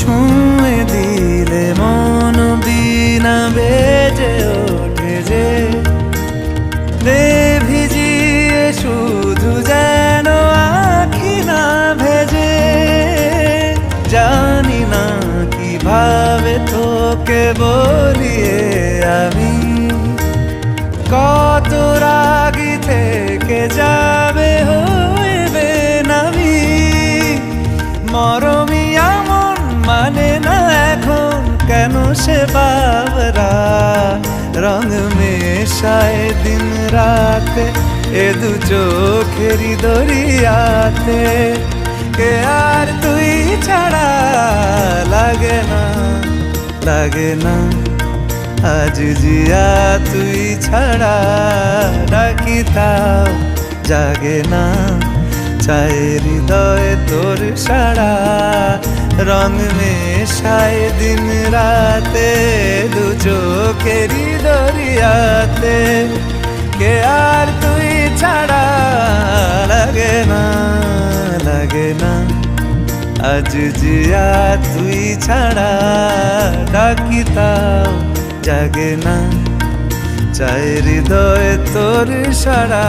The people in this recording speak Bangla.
ছুঁয়ে দিলে মন বিনা বেজে ওঠে যে দে ভিজিয়ে শুধু যেন আখি না ভেজে। জানি না কিভাবে তোকে বলিয়ে আমি কত রাগি থেকে যাবে হইবে নামি। মরমি এমন মানে না এখন কেন সে বাবরা রং মেশায় দিন রাতে এ দু চোখেরি দরিয়াতে। কে আর তুই ছাড়া লাগে না লাগে না আজ জিয়া তুই ছাড়া ডাকি তাও জাগে না। চায় হৃদয় তোর সারা রং মেশায় দিন রাতে দু চোখেরি দরিয়াতে। কে আর তুই ছাড়া লাগে না লাগে না আজ জিয়া তুই ছাড়া ডাকি তাও জাগে না। চায় হৃদয় তোর সারা